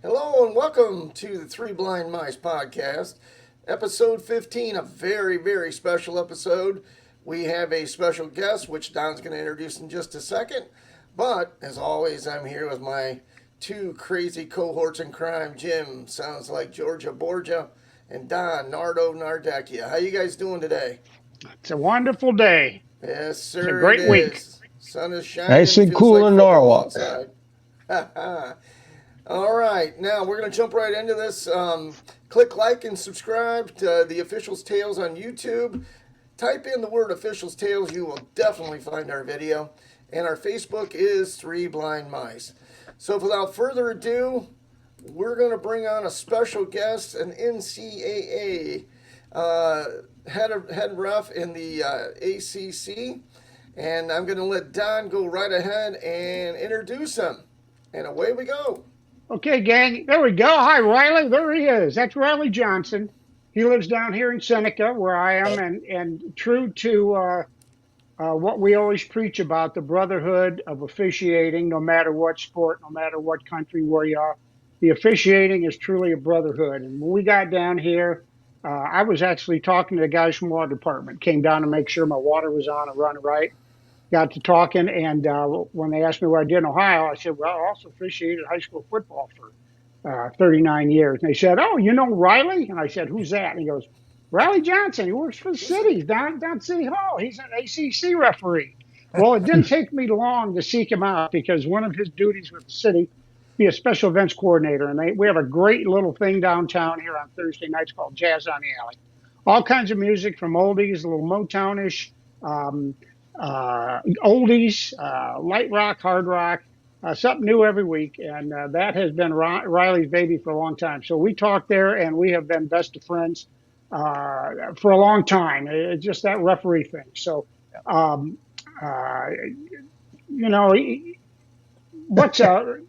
Hello and welcome to the Three Blind Mice podcast, episode 15, a very, very special episode. We have a special guest, which Don's going to introduce in just a second. But as always, I'm here with my two crazy cohorts in crime. Jim sounds like Georgia Borgia, and Don Nardo Nardecchia. How you guys doing today? It's a wonderful day. Yes, It's a sir, it great week. is. Sun is Nice shining, and feels cool like in football Norwalk. outside. All right, now we're going to jump right into this. Click like and subscribe to the Officials Tales on YouTube. Type in the word Officials Tales, you will definitely find our video. And our Facebook is Three Blind Mice. So without further ado, we're going to bring on a special guest, an NCAA head ref in the ACC. And I'm going to let Don go right ahead and introduce him. And away we go. Okay, gang. There we go. Hi, Riley. There he is. That's Riley Johnson. He lives down here in Seneca, where I am, and true to what we always preach about the brotherhood of officiating, no matter what sport, no matter what country where you are. The officiating is truly a brotherhood. And when we got down here, I was actually talking to the guys from the water department. Came down to make sure my water was on and running right. Got to talking, and when they asked me what I did in Ohio, I said, well, I also officiated high school football for 39 years. And they said, oh, you know Riley? And I said, who's that? And he goes, Riley Johnson. He works for the city down City Hall. He's an ACC referee. Well, it didn't take me long to seek him out because one of his duties with the city be a special events coordinator. And we have a great little thing downtown here on Thursday nights called Jazz on the Alley. All kinds of music from oldies, a little Motownish, um, oldies, light rock, hard rock, something new every week. And that has been Riley's baby for a long time. So we talk there and we have been best of friends for a long time. It's just that referee thing. So, um, uh, you know, what's Did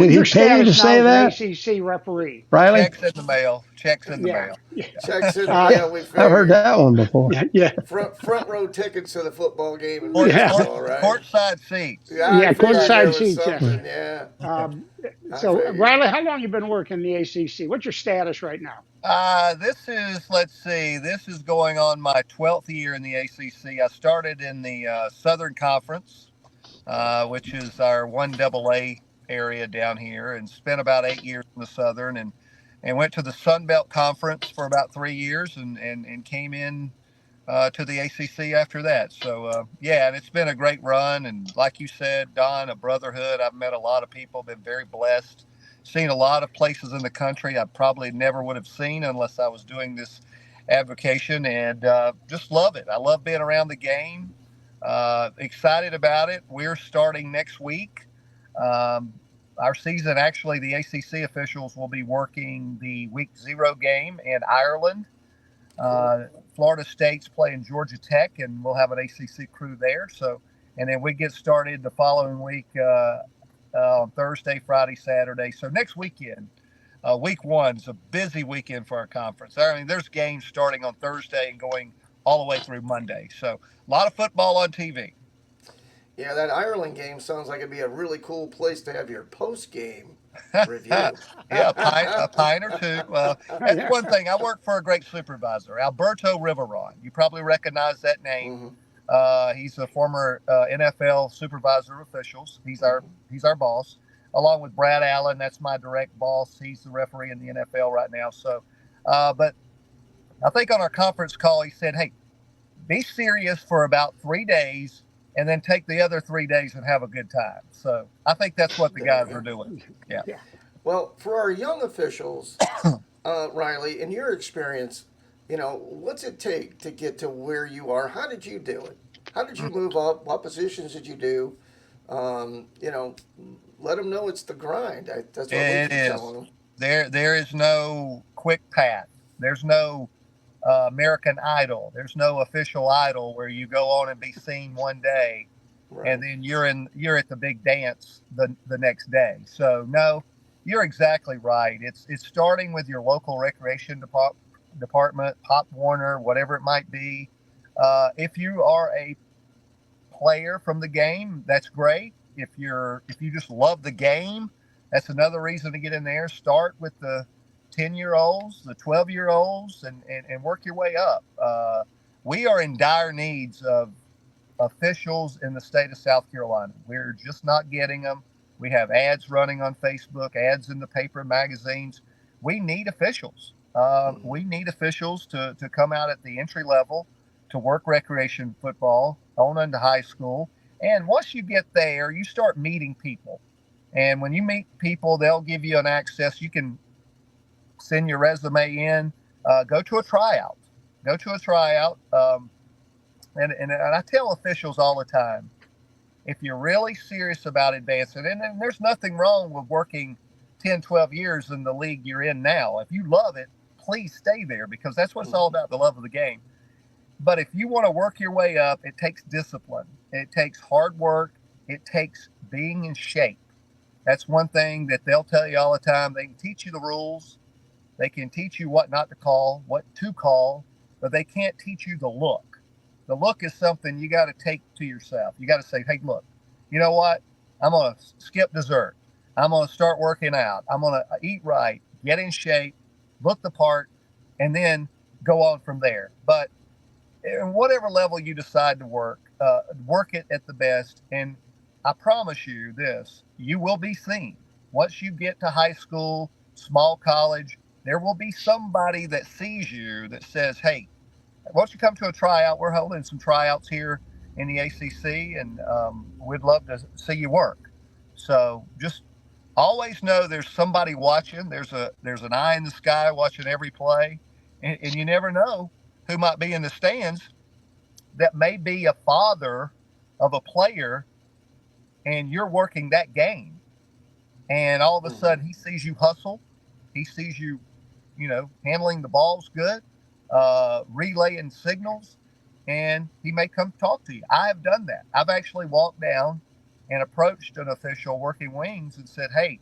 he your pay you to status now say as an that, ACC referee? Riley? Checks in the mail. Checks in the Yeah, mail. yeah, Checks in the Yeah, mail, we I've heard figured. that one before. yeah, Front row tickets to the football game in Court, yeah, court, basketball, right? courtside seats. Yeah, I yeah. figured there Courtside was seats. Yeah. something, yeah. Um, I so, figured. Riley, how long you been working in the ACC? What's your status right now? Let's see, this is going on my 12th year in the ACC. I started in the Southern Conference, which is our 1AA area down here, and spent about 8 years in the Southern and went to the Sun Belt Conference for about 3 years and came in to the ACC after that. So, yeah, and it's been a great run. And like you said, Don, a brotherhood. I've met a lot of people, been very blessed, seen a lot of places in the country I probably never would have seen unless I was doing this avocation, and just love it. I love being around the game. Excited about it. We're starting next week. Um, our season, actually, the ACC officials will be working the week 0 game in Ireland. Cool. Florida State's playing Georgia Tech, and we'll have an ACC crew there. So, and then we get started the following week on Thursday, Friday, Saturday. So next weekend, week 1 is a busy weekend for our conference. I mean, there's games starting on Thursday and going all the way through Monday. So a lot of football on TV. Yeah, that Ireland game sounds like it'd be a really cool place to have your post game review. Yeah, a pint or two. That's Yeah. one thing. I work for a great supervisor, Alberto Riveron. You probably recognize that name. Mm-hmm. He's a former NFL supervisor of officials. Mm-hmm. He's our boss, along with Brad Allen. That's my direct boss. He's the referee in the NFL right now. So, but I think on our conference call, he said, "Hey, be serious for about 3 days, and then take the other 3 days and have a good time." So I think that's what the There you guys are go. doing. Yeah. Yeah. Well, for our young officials, Riley, in your experience, what's it take to get to where you are? How did you do it? How did you move up? What positions did you do? Um, you know, let them know it's the grind. That's what we It keep is. telling them. There is no quick path. There's no American Idol. There's no official idol where you go on and be seen one day, Right. and then you're at the big dance the next day. So no, you're exactly right. It's starting with your local recreation department, Pop Warner, whatever it might be. If you are a player from the game, that's great. If you just love the game, That's another reason to get in there. Start with the 10-year-olds, the 12-year-olds, and work your way up. We are in dire needs of officials in the state of South Carolina. We're just not getting them. We have ads running on Facebook, ads in the paper and magazines. We need officials. We need officials to come out at the entry level to work recreation football on into high school. And once you get there, you start meeting people. And when you meet people, they'll give you an access. You can send your resume in, go to a tryout. Go to a tryout. And I tell officials all the time, if you're really serious about advancing, and there's nothing wrong with working 10, 12 years in the league you're in now. If you love it, please stay there, because that's what it's all about, the love of the game. But if you want to work your way up, it takes discipline. It takes hard work. It takes being in shape. That's one thing that they'll tell you all the time. They can teach you the rules. They can teach you what not to call, what to call, but they can't teach you the look. The look is something you got to take to yourself. You got to say, hey, look, you know what? I'm going to skip dessert. I'm going to start working out. I'm going to eat right, get in shape, look the part, and then go on from there. But in whatever level you decide to work it at the best. And I promise you this, you will be seen. Once you get to high school, small college, there will be somebody that sees you that says, hey, why don't you come to a tryout? We're holding some tryouts here in the ACC, and we'd love to see you work. So just always know there's somebody watching. There's an eye in the sky watching every play, and you never know who might be in the stands that may be a father of a player, and you're working that game, and all of a sudden he sees you hustle, he sees you, handling the balls good, relaying signals, and he may come talk to you. I have done that. I've actually walked down and approached an official working wings and said, hey,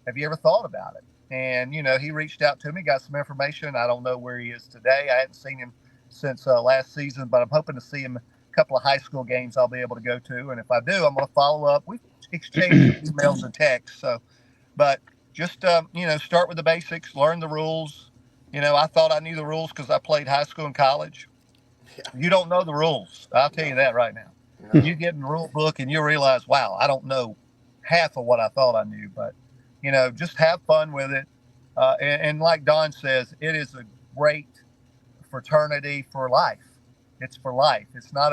have you ever thought about it? And, he reached out to me, got some information. I don't know where he is today. I hadn't seen him since last season, but I'm hoping to see him a couple of high school games I'll be able to go to. And if I do, I'm going to follow up. We've exchanged emails and texts. But just, start with the basics, learn the rules. I thought I knew the rules because I played high school and college. Yeah. You don't know the rules. I'll tell you that right now. No. You get in the rule book and you realize, wow, I don't know half of what I thought I knew. But, just have fun with it. And like Don says, it is a great fraternity for life. It's for life. It's not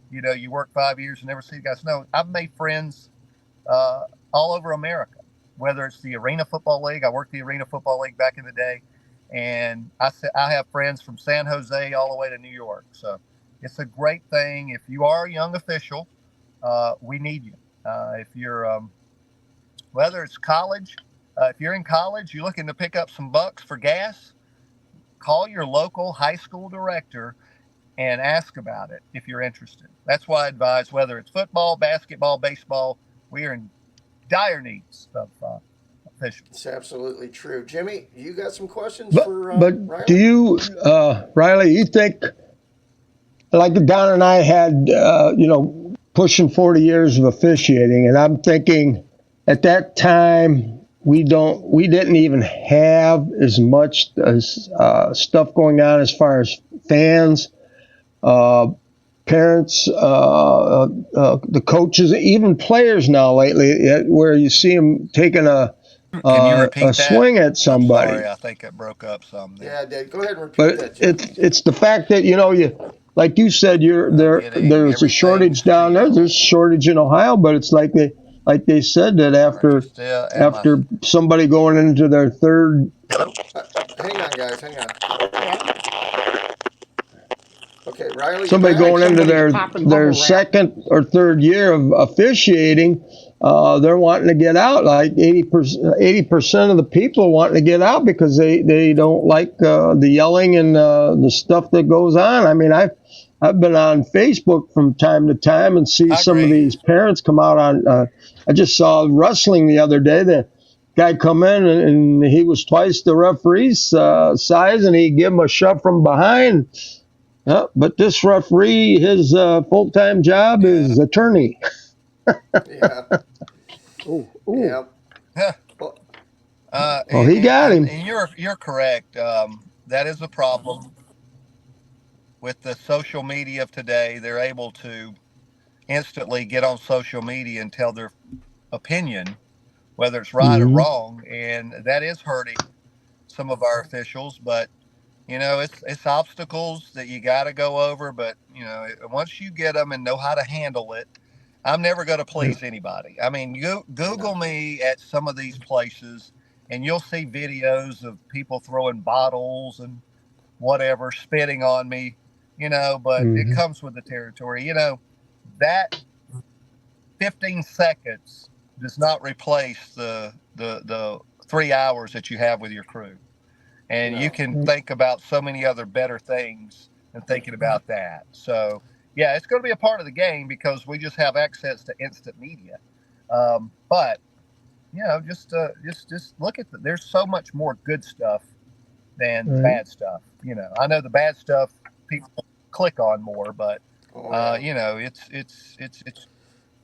you work 5 years and never see the guys. No, I've made friends all over America, whether it's the Arena Football League. I worked the Arena Football League back in the day. And I have friends from San Jose all the way to New York. So it's a great thing. If you are a young official, we need you. If you're, whether it's college, if you're in college, you're looking to pick up some bucks for gas, call your local high school director and ask about it if you're interested. That's why I advise, whether it's football, basketball, baseball, we are in dire needs of officials. It's absolutely true. Jimmy, you got some questions for Riley? Do you, Riley, you think, like Don and I had, pushing 40 years of officiating, and I'm thinking at that time we didn't even have as much as stuff going on as far as fans, parents, the coaches, even players now lately, where you see them taking a swing at somebody. I'm sorry, I think it broke up some there. Yeah, I did. Go ahead and repeat that, Jim. It's the fact that you like you said, there's a shortage down there. There's a shortage in Ohio, but it's like they said that after somebody going into their third. Hang on, guys. Hang on. Okay, Riley. Somebody going into their second or third year of officiating. They're wanting to get out. Like 80% of the people wanting to get out because they don't like the yelling and the stuff that goes on. I mean, I've been on Facebook from time to time and see some of these parents come out on. I just saw wrestling the other day. The guy come in and he was twice the referee's size, and he give him a shove from behind. But this referee, his full-time job is attorney. Yeah. Ooh. Yeah. Well, Well, he got him. And you're correct. That is a problem with the social media of today. They're able to instantly get on social media and tell their opinion, whether it's right or wrong, and that is hurting some of our officials. But it's obstacles that you got to go over. But once you get them and know how to handle it, I'm never going to please anybody. I mean, you Google me at some of these places, and you'll see videos of people throwing bottles and whatever, spitting on me. But it comes with the territory. That 15 seconds does not replace the 3 hours that you have with your crew. And you can think about so many other better things than thinking about that. So, yeah, it's going to be a part of the game because we just have access to instant media. But just look at there's so much more good stuff than bad stuff. I know the bad stuff people click on more, but it's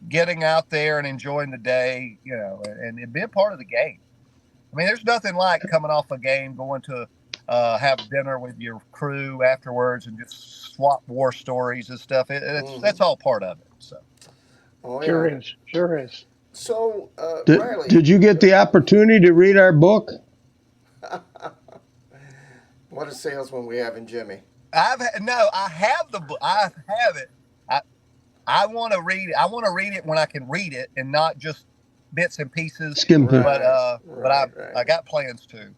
getting out there and enjoying the day, and being part of the game. I mean, there's nothing like coming off a game, going to have dinner with your crew afterwards and just swap war stories and stuff. That's all part of it. So, Sure is. So, Riley, did you get the opportunity to read our book? What a salesman we have in Jimmy. I have the book. I have it. I want to read it. I want to read it when I can read it and not just bits and pieces. Skim through. But I got plans to.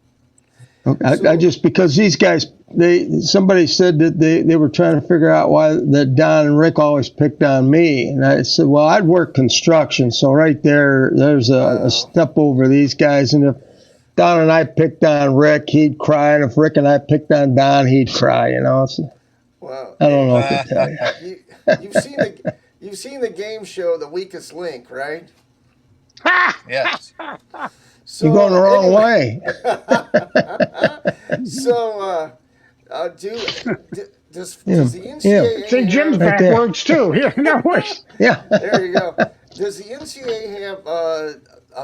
Okay, I just, because these guys, somebody said that they were trying to figure out why that Don and Rick always picked on me, and I said, well, I'd work construction, so right there's a step over these guys, and if Don and I picked on Rick, he'd cry, and if Rick and I picked on Don, he'd cry. Well, I don't know what to tell you. You've seen the game show The Weakest Link, right? Yes. So, you're going the wrong way. So, does the NCAA See, Jim's have, backwards too. Yeah. There you go. Does the NCAA have a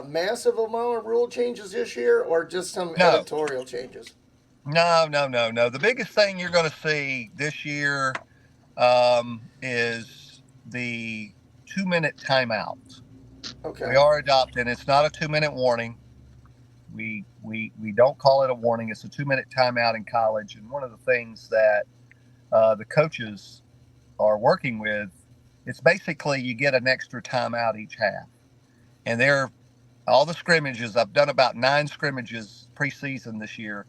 massive amount of rule changes this year, or just some editorial changes? No. The biggest thing you're going to see this year is the 2-minute timeout. Okay. We are adopting. It's not a 2-minute warning. We don't call it a warning. It's a 2-minute timeout in college. And one of the things that the coaches are working with, it's basically you get an extra timeout each half. And all the scrimmages, I've done about 9 scrimmages preseason this year.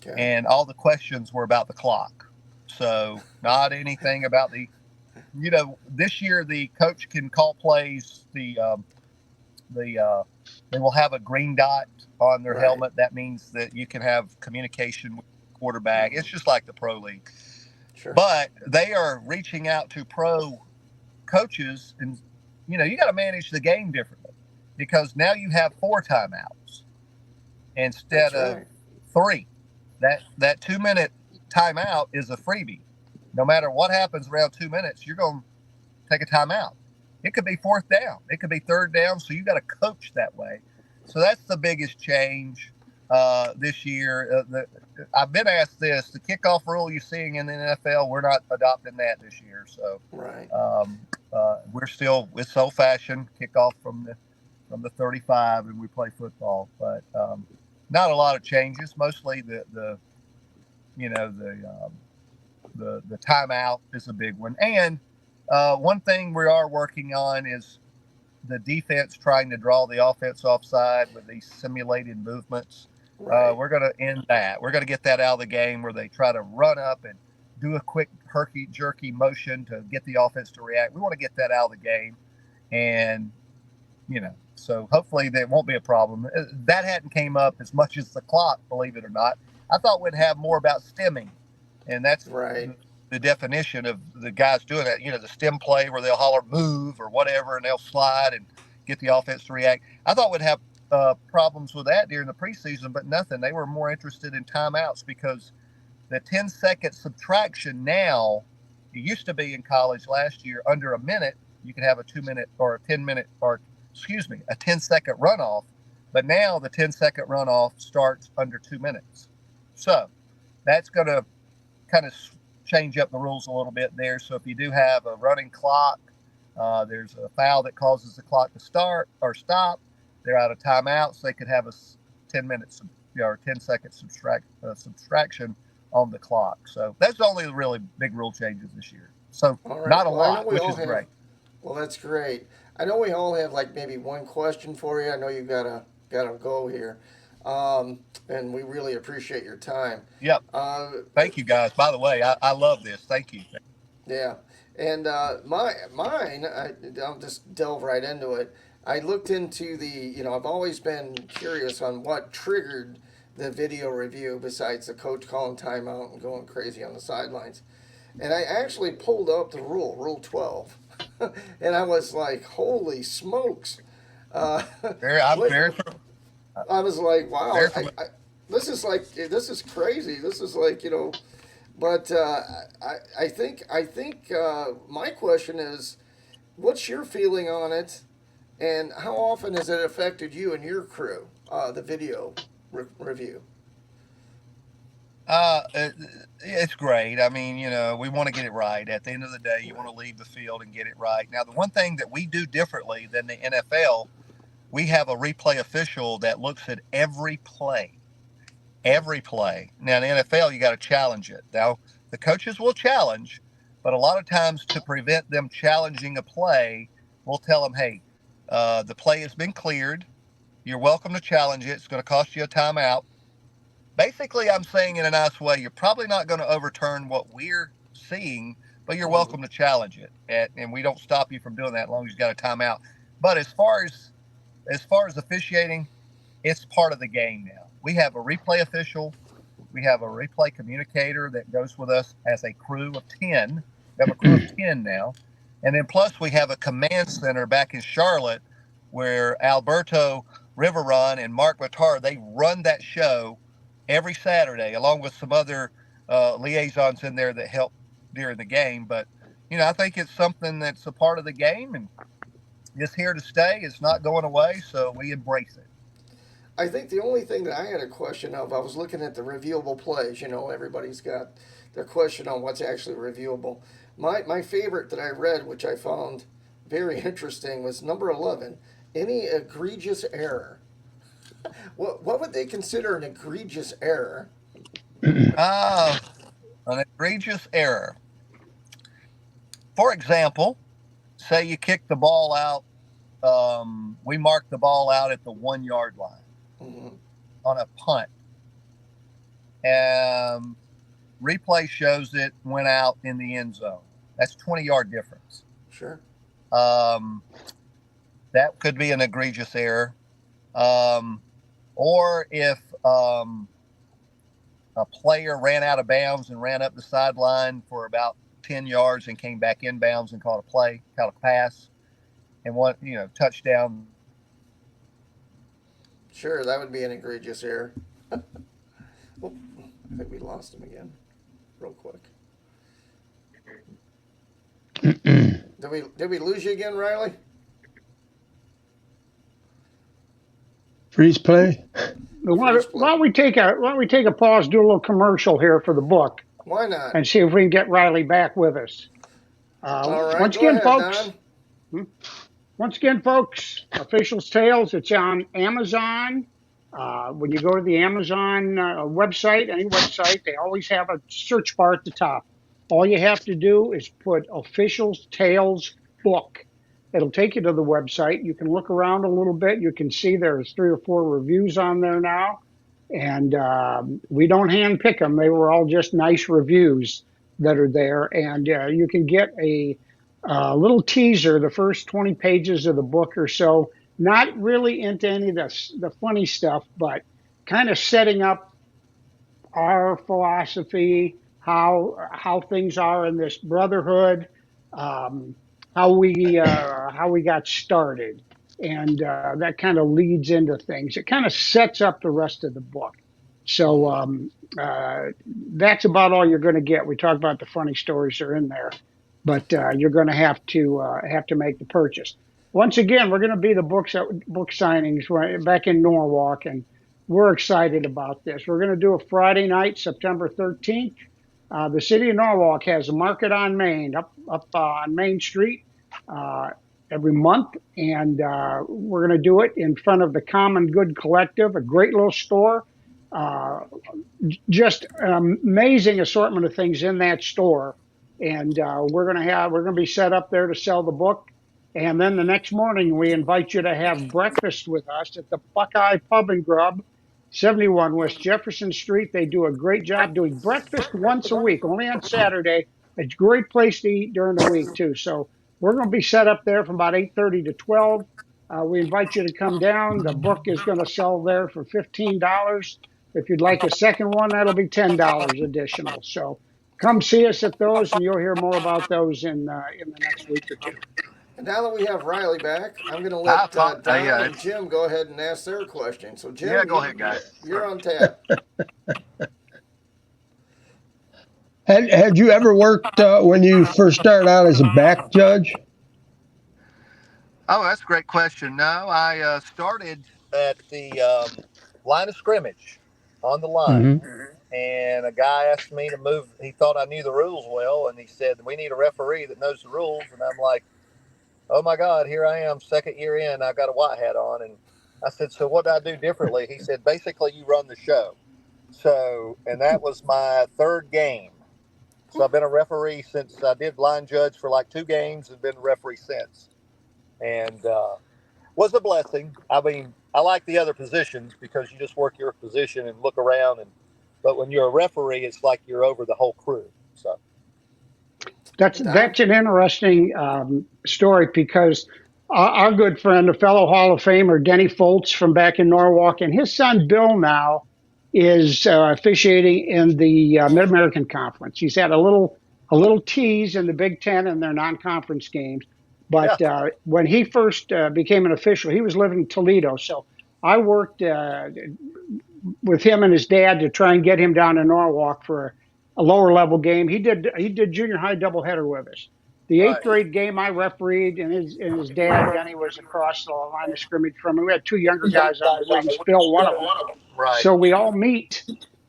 Okay. And all the questions were about the clock. So not anything about this year the coach can call plays. They will have a green dot on their helmet. That means that you can have communication with the quarterback. It's just like the pro league. Sure. But they are reaching out to pro coaches, and you got to manage the game differently because now you have 4 timeouts instead of 3. That 2-minute timeout is a freebie. No matter what happens around 2 minutes, you're going to take a timeout. It could be 4th down. It could be 3rd down. So you got to coach that way. So that's the biggest change this year. I've been asked this: the kickoff rule you're seeing in the NFL, we're not adopting that this year. So we're still, it's old-fashioned kickoff from the 35, and we play football. But not a lot of changes. Mostly the timeout is a big one. And one thing we are working on is the defense trying to draw the offense offside with these simulated movements. Right. We're going to end that. We're going to get that out of the game where they try to run up and do a quick herky-jerky motion to get the offense to react. We want to get that out of the game. And, so hopefully that won't be a problem. That hadn't came up as much as the clock, believe it or not. I thought we'd have more about stemming. And that's the definition of the guys doing that, the stem play where they'll holler move or whatever, and they'll slide and get the offense to react. I thought we'd have problems with that during the preseason, but nothing. They were more interested in timeouts because the 10-second subtraction now, it used to be in college last year, under a minute, you could have a 2-minute or a 10-minute or, a 10-second runoff. But now the 10-second runoff starts under 2 minutes. So that's going to kind of change up the rules a little bit there. So if you do have a running clock, there's a foul that causes the clock to start or stop, they're out of timeouts. They could have a 10 minutes or 10-second subtraction on the clock. So that's the only really big rule changes this year. So not a lot, which is great. Well, that's great. I know we all have like maybe one question for you. I know you gotta go here, and we really appreciate your time. Yep. Thank you, guys. By the way, I love this. Thank you. Yeah, and mine, I'll just delve right into it. I looked into I've always been curious on what triggered the video review besides the coach calling timeout and going crazy on the sidelines. And I actually pulled up the Rule 12, and I was like, "Holy smokes!" I'm very. I was like, "Wow, this is crazy. This is like But I think my question is, what's your feeling on it, and how often has it affected you and your crew? The video review. It's great. I mean, we want to get it right. At the end of the day, you want to leave the field and get it right. Now, the one thing that we do differently than the NFL, we have a replay official that looks at every play. Every play. Now, in the NFL, you got to challenge it. Now, the coaches will challenge, but a lot of times to prevent them challenging a play, we'll tell them, hey, the play has been cleared. You're welcome to challenge it. It's going to cost you a timeout. Basically, I'm saying in a nice way, you're probably not going to overturn what we're seeing, but you're welcome to challenge it. And we don't stop you from doing that as long as you got a timeout. But as far as officiating, it's part of the game now. We have a replay official. We have a replay communicator that goes with us as a crew of 10. We have a crew of 10 now. And then plus we have a command center back in Charlotte where Alberto Riverrun and Mark Matar, they run that show every Saturday, along with some other liaisons in there that help during the game. But, I think it's something that's a part of the game, and it's here to stay. It's not going away, so we embrace it. I think the only thing that I had a question of, I was looking at the reviewable plays. Everybody's got their question on what's actually reviewable. My favorite that I read, which I found very interesting, was number 11, any egregious error. What would they consider an egregious error? An egregious error. For example, say you kick the ball out. We mark the ball out at the 1 yard line on a punt. Replay shows it went out in the end zone. That's 20-yard difference. Sure. That could be an egregious error. Or if a player ran out of bounds and ran up the sideline for about 10 yards and came back inbounds and caught a pass, and touchdown. Sure, that would be an egregious error. Oh, I think we lost him again, real quick. Did we lose you again, Riley? Freeze play. Why don't we take a pause, do a little commercial here for the book? Why not? And see if we can get Riley back with us. All right. Once again, folks, Officials Tales, it's on Amazon. When you go to the Amazon website, any website, they always have a search bar at the top. All you have to do is put Officials Tales book. It'll take you to the website. You can look around a little bit. You can see there's 3 or 4 reviews on there now. And we don't hand pick them. They were all just nice reviews that are there. And you can get a little teaser, the first 20 pages of the book or so, not really into any of the funny stuff, but kind of setting up our philosophy, how things are in this brotherhood, how we got started. And that kind of leads into things. It kind of sets up the rest of the book. So that's about all you're going to get. We talk about the funny stories that are in there, but you're going to have to make the purchase. once again, we're going to be the book signings right back in Norwalk, and we're excited about this. We're going to do a Friday night, September 13th. The city of Norwalk has a market on Main, up on Main Street, uh, every month, and we're going to do it in front of the Common Good Collective, a great little store. Uh, just an amazing assortment of things in that store, and we're going to be set up there to sell the book. And then the next morning, we invite you to have breakfast with us at the Buckeye Pub and Grub, 71 West Jefferson Street. They do a great job doing breakfast once a week, only on Saturday. It's a great place to eat during the week too. So we're going to be set up there from about 8:30 to 12. We invite you to come down. The book is going to sell there for $15. If you'd like a second one, that'll be $10 additional. So come see us at those, and you'll hear more about those in the next week or two. And now that we have Riley back, I'm going to let Don and Jim go ahead and ask their question. So, Jim, Yeah, go ahead, guys. You're on tap. Had you ever worked when you first started out as a back judge? Oh, that's a great question. No, I started at the line of scrimmage on the line. And a guy asked me to move. He thought I knew the rules well, and he said, "We need a referee that knows the rules." And I'm like, "Oh my God, here I am, second year in. I've got a white hat on." And I said, "So what do I do differently?" He said, "Basically, you run the show." So, and that was my third game. So I've been a referee since I did line judge for like 2 games and been a referee since. And was a blessing. I mean, I like the other positions because you just work your position and look around. But when you're a referee, it's like you're over the whole crew. So that's an interesting story because our good friend, a fellow Hall of Famer, Denny Foltz from back in Norwalk, and his son Bill now is officiating in the Mid American Conference. He's had a little tease in the Big Ten in their non-conference games, but when he first became an official, he was living in Toledo. So I worked with him and his dad to try and get him down to Norwalk for a lower level game. He did junior high doubleheader with us. The 8th grade game I refereed, and his dad Denny was across the line of scrimmage from me. We had 2 younger guys on the wings, Bill one of them. Right. So we all meet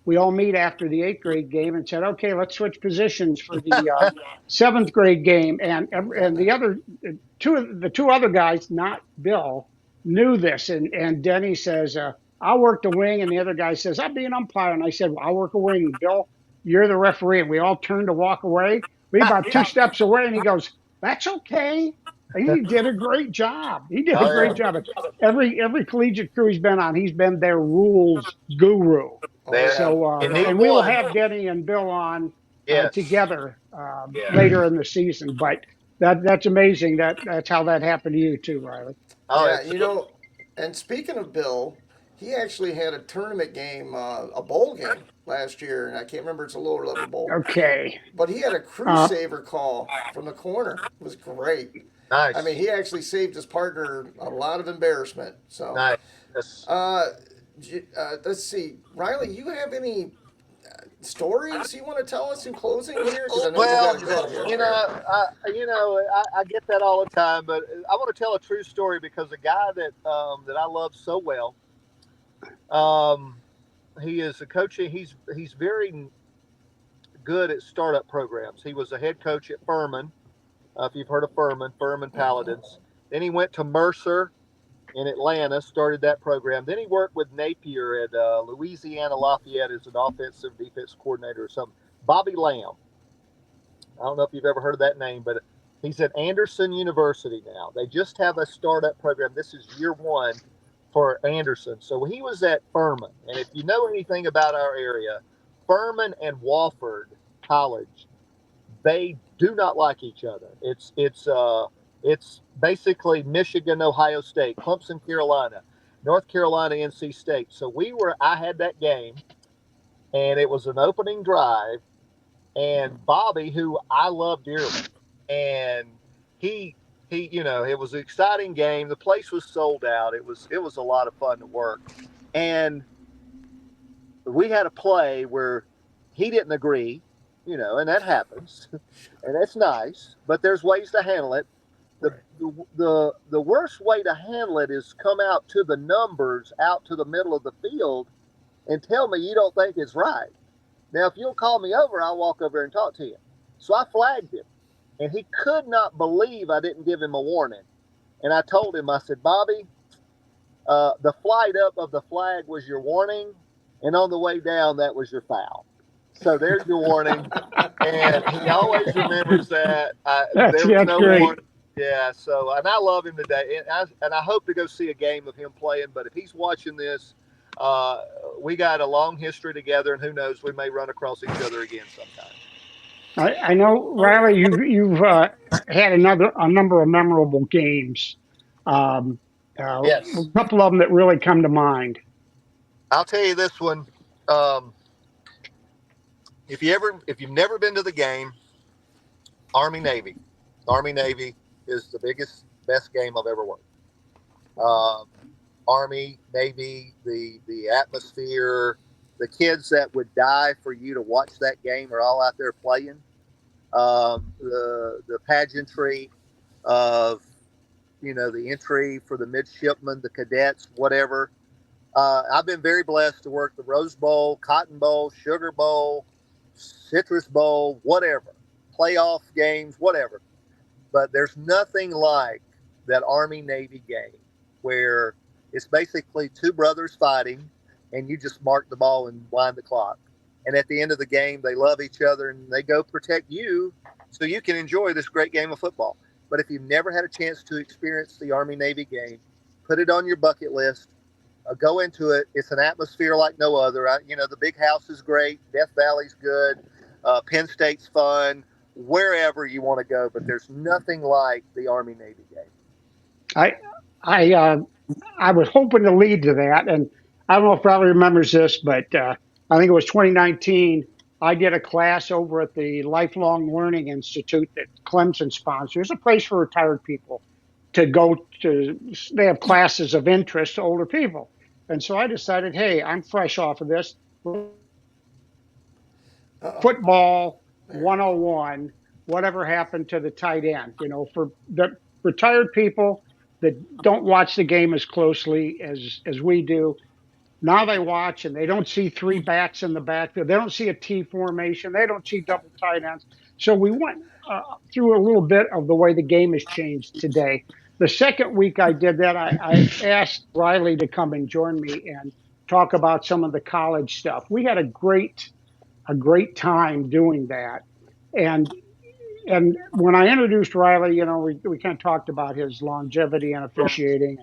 after the 8th grade game and said, okay, let's switch positions for the 7th grade game. And the other two other guys, not Bill, knew this. And Denny says, I'll work the wing. And the other guy says, I'll be an umpire. And I said, well, I'll work a wing. Bill, you're the referee. And we all turned to walk away. We about 2 steps away, and he goes, that's okay. And he did a great job. He did a great job. Every collegiate crew he's been on, he's been their rules guru. So, and we will have Denny and Bill on together later in the season. But that's amazing. That's how that happened to you too, Riley. Yeah, and speaking of Bill, he actually had a tournament game, a bowl game last year, and I can't remember, it's a lower level bowl. Okay. But he had a crew saver call from the corner. It was great. Nice. I mean, he actually saved his partner a lot of embarrassment. So, nice. Let's see, Riley, you have any stories you want to tell us in closing here? I get that all the time, but I want to tell a true story because a guy that I love so well, he is a coach. He's very good at startup programs. He was a head coach at Furman. If you've heard of Furman Paladins. Then he went to Mercer in Atlanta, started that program. Then he worked with Napier at Louisiana Lafayette as an offensive defense coordinator or something. Bobby Lamb. I don't know if you've ever heard of that name, but he's at Anderson University now. They just have a startup program. This is year 1 for Anderson. So he was at Furman. And if you know anything about our area, Furman and Wofford College, they do not like each other. It's basically Michigan, Ohio State, Clemson, Carolina, North Carolina, NC State. So I had that game, and it was an opening drive, and Bobby, who I love dearly, and he, it was an exciting game. The place was sold out. It was a lot of fun to work, and we had a play where he didn't agree, and that happens, and that's nice, but there's ways to handle it. The worst way to handle it is come out to the numbers, out to the middle of the field, and tell me you don't think it's right. Now, if you'll call me over, I'll walk over and talk to you. So I flagged him, and he could not believe I didn't give him a warning. And I told him, I said, Bobby, the flight up of the flag was your warning, and on the way down, that was your foul. So there's your warning. And he always remembers that. That's no great. warning. Yeah, so, and I love him today. And I hope to go see a game of him playing. But if he's watching this, we got a long history together, and who knows, we may run across each other again sometime. I know, Riley, you've had a number of memorable games. Yes. A couple of them that really come to mind. I'll tell you this one. If you've never been to the game, Army Navy is the best game I've ever worked. Army, Navy, the atmosphere, the kids that would die for you to watch that game are all out there playing. The pageantry of, the entry for the midshipmen, the cadets, whatever. I've been very blessed to work the Rose Bowl, Cotton Bowl, Sugar Bowl, Citrus Bowl, whatever, playoff games, whatever. But there's nothing like that Army-Navy game where it's basically two brothers fighting and you just mark the ball and wind the clock. And at the end of the game, they love each other and they go protect you so you can enjoy this great game of football. But if you've never had a chance to experience the Army-Navy game, put it on your bucket list. Go into it. It's an atmosphere like no other. The Big House is great. Death Valley's good. Penn State's fun. Wherever you want to go, but there's nothing like the Army-Navy game. I was hoping to lead to that, and I don't know if Riley remembers this, but I think it was 2019. I did a class over at the Lifelong Learning Institute that Clemson sponsors, a place for retired people to go to. They have classes of interest to older people. And so I decided, hey, I'm fresh off of this. Football 101, whatever happened to the tight end, for the retired people that don't watch the game as closely as we do. Now they watch and they don't see three backs in the backfield. They don't see a T formation. They don't see double tight ends. So we went through a little bit of the way the game has changed today. The second week I did that, I asked Riley to come and join me and talk about some of the college stuff. We had a great time doing that. And when I introduced Riley, we kind of talked about his longevity in officiating,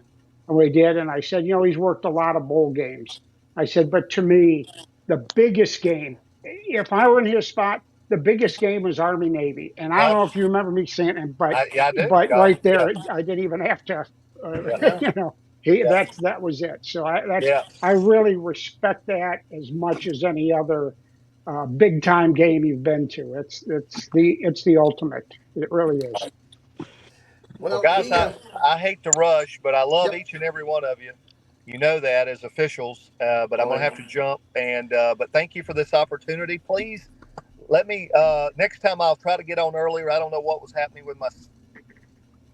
and we did. And I said, he's worked a lot of bowl games. I said, but to me, the biggest game, if I were in his spot, the biggest game was Army Navy. And I don't know if you remember me saying it, but I do. but right there, I didn't even have to, that was it. So I really respect that as much as any other big time game you've been to. It's the ultimate. It really is. Well, guys, I hate to rush, but I love each and every one of you. You know that as officials, but I'm going to have to jump. But thank you for this opportunity. Please let me, next time I'll try to get on earlier. I don't know what was happening with my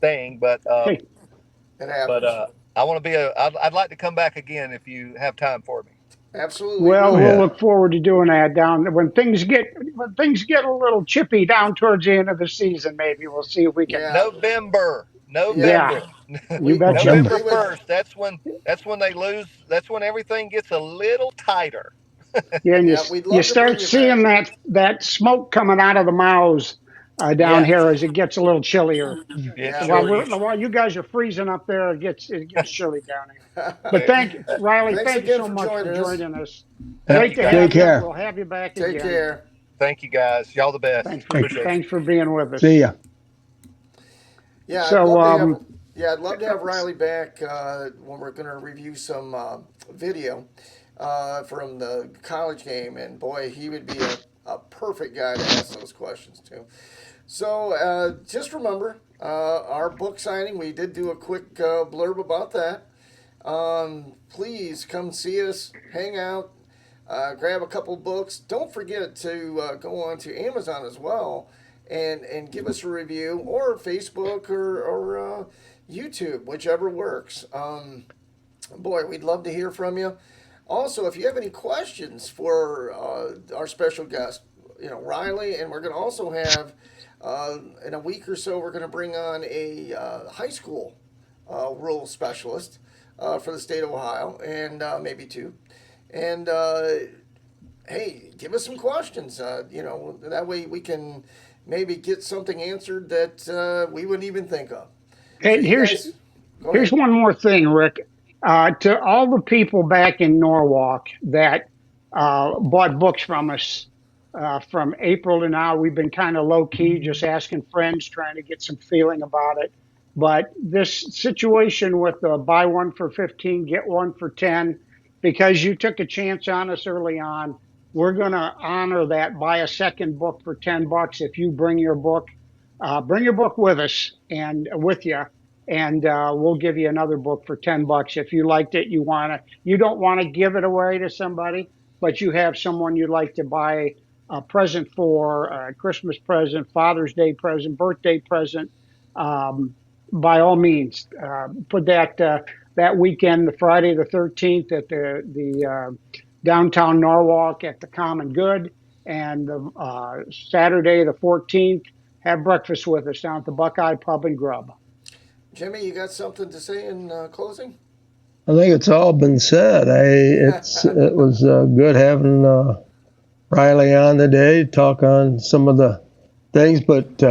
thing, but it happens. But I want to be I'd like to come back again if you have time for me. Absolutely. Well, we'll look forward to doing that down when things get a little chippy down towards the end of the season. Maybe we'll see if we can. November. Yeah, you betcha. November 1st. That's when they lose. That's when everything gets a little tighter. Yeah, and you start seeing that smoke coming out of the mouths down here as it gets a little chillier. While you guys are freezing up there, it gets chilly down here. But thank you, Riley. Thank you so much for joining us. Great to have you. We'll have you back again. Take care. Thank you, guys. Y'all the best. Thanks for being with us. See ya. Yeah. So, I'd love to have Riley back when we're going to review some video from the college game, and boy, he would be a perfect guy to ask those questions to. So just remember our book signing. We did do a quick blurb about that. Please come see us, hang out, grab a couple books. Don't forget to go on to Amazon as well and give us a review, or Facebook or YouTube, whichever works. Boy, we'd love to hear from you. Also, if you have any questions for our special guest, Riley, and we're going to also have in a week or so, we're going to bring on a high school rules specialist for the state of Ohio, and maybe two. And hey, give us some questions. That way we can maybe get something answered that we wouldn't even think of. Hey, So here's one more thing, Rick. To all the people back in Norwalk that bought books from us from April to now, we've been kind of low key, just asking friends, trying to get some feeling about it. But this situation with the buy one for 15, get one for 10, because you took a chance on us early on, we're going to honor that. Buy a second book for $10 if you bring your book. Bring your book with us and with you, and we'll give you another book for $10 if you liked it. You don't want to give it away to somebody, but you have someone you'd like to buy a present for, a Christmas present, Father's Day present, birthday present. By all means, put that weekend, the Friday the 13th, at the downtown Norwalk at the Common Good, and the Saturday the 14th. Have breakfast with us down at the Buckeye Pub and Grub. Jimmy, you got something to say in closing? I think it's all been said. It was good having Riley on today to talk on some of the things, but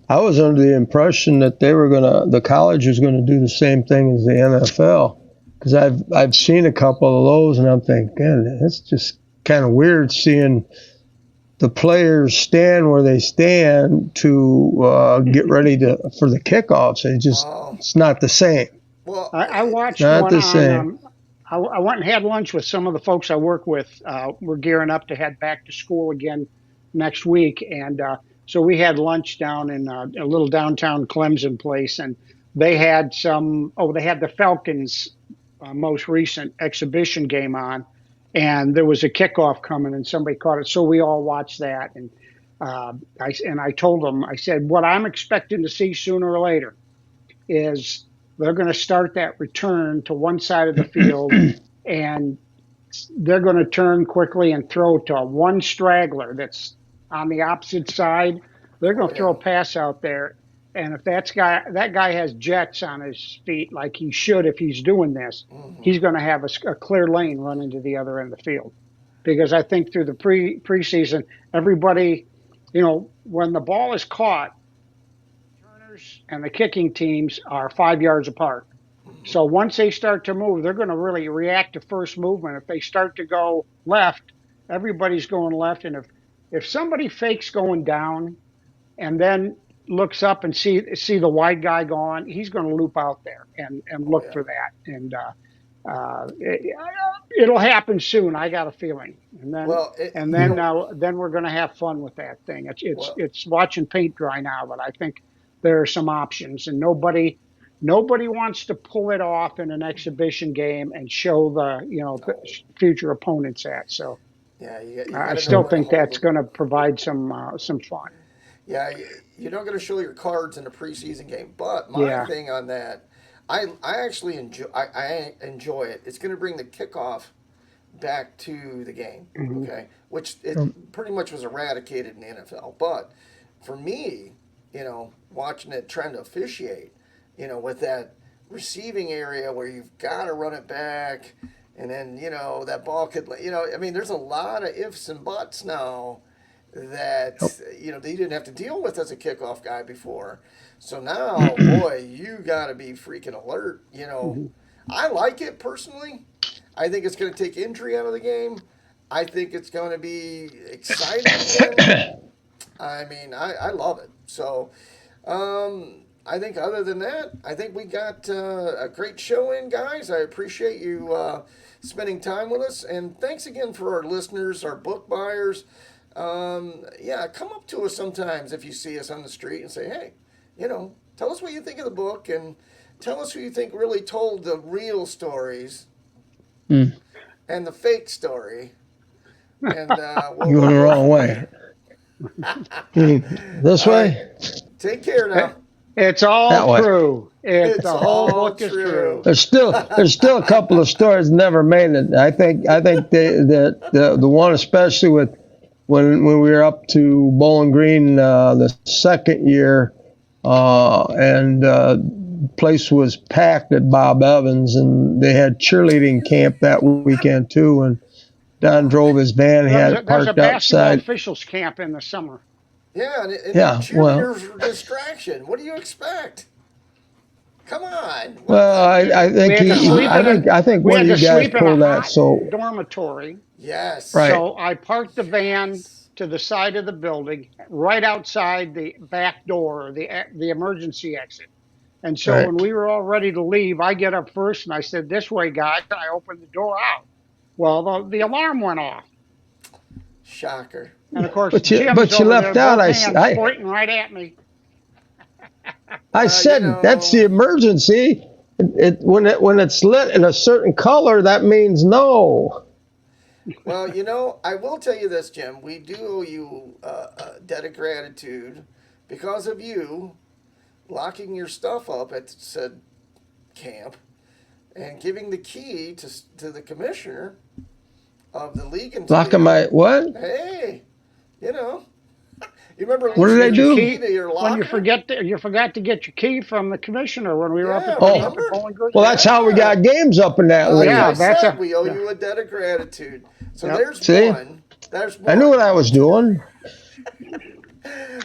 I was under the impression that the college was gonna do the same thing as the NFL, because I've seen a couple of those, and I'm thinking, it's just kind of weird seeing the players stand where they stand to get ready for the kickoffs. It's not the same. Well, I watched not one the on. same. I went and had lunch with some of the folks I work with. We're gearing up to head back to school again next week, and so we had lunch down in a little downtown Clemson place, and they had the Falcons' most recent exhibition game on. And there was a kickoff coming, and somebody caught it. So we all watched that, and I told them, I said, what I'm expecting to see sooner or later is they're going to start that return to one side of the field, and they're going to turn quickly and throw to one straggler that's on the opposite side. They're going to throw a pass out there, and if that guy has jets on his feet like he should if he's doing this, he's going to have a clear lane running to the other end of the field. Because I think through the preseason, everybody, when the ball is caught, returners and the kicking teams are 5 yards apart. So once they start to move, they're going to really react to first movement. If they start to go left, everybody's going left. And if somebody fakes going down and then looks up and see the wide guy going, he's going to loop out there and look for that. And it'll happen soon. I got a feeling. And then then we're going to have fun with that thing. It's watching paint dry now, but I think there are some options, and nobody wants to pull it off in an exhibition game and show the future opponents that. So yeah, you I still think that's going to provide some fun. Yeah, you're not going to show your cards in a preseason game, but my thing on that, I actually enjoy it. It's going to bring the kickoff back to the game, okay? Which it pretty much was eradicated in the NFL. But for me, watching it, trying to officiate, with that receiving area where you've got to run it back, and then that ball could, there's a lot of ifs and buts now that they didn't have to deal with as a kickoff guy before. So now, boy, you got to be freaking alert. I like it personally. I think it's going to take injury out of the game. I think it's going to be exciting again. I love it. So, I think other than that, I think we got a great show in, guys. I appreciate you spending time with us, and thanks again for our listeners, our book buyers. Come up to us sometimes if you see us on the street and say, hey, tell us what you think of the book, and tell us who you think really told the real stories and the fake story. And you went the wrong way. This way? Take care now. It's all That way. true. It's The whole all book is true. true. There's still a couple of stories never made it. I think the one especially with when we were up to Bowling Green the second year, and place was packed at Bob Evans, and they had cheerleading camp that weekend too. And Don drove his van, had it There's a parked basketball outside. officials camp in the summer. Yeah, and Yeah, cheerleaders are distraction. What do you expect? Come on. Well, I think I think one of you guys pulled that. So dormitory. Yes. Right. So I parked the van to the side of the building, right outside the back door, the emergency exit. And so Right. when we were all ready to leave, I get up first and I said, "This way, guys." I opened the door out. Well, the alarm went off. Shocker. And of course, But you Jim's over left there, out. both hands pointing right at me. I said that's the emergency. When it's lit in a certain color, that means no. Well, I will tell you this, Jim. We do owe you a debt of gratitude because of you locking your stuff up at said camp and giving the key to the commissioner of the league. And Locking my what? Hey, you remember What did I do? When you forgot to get your key from the commissioner when we were up at Bowling Green. Well, that's how we got games up in that league. Yeah, we owe you a debt of gratitude. So there's one. There's one. I knew what I was doing.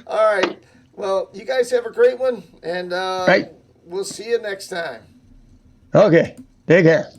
All right. Well, you guys have a great one, and we'll see you next time. Okay. Take care.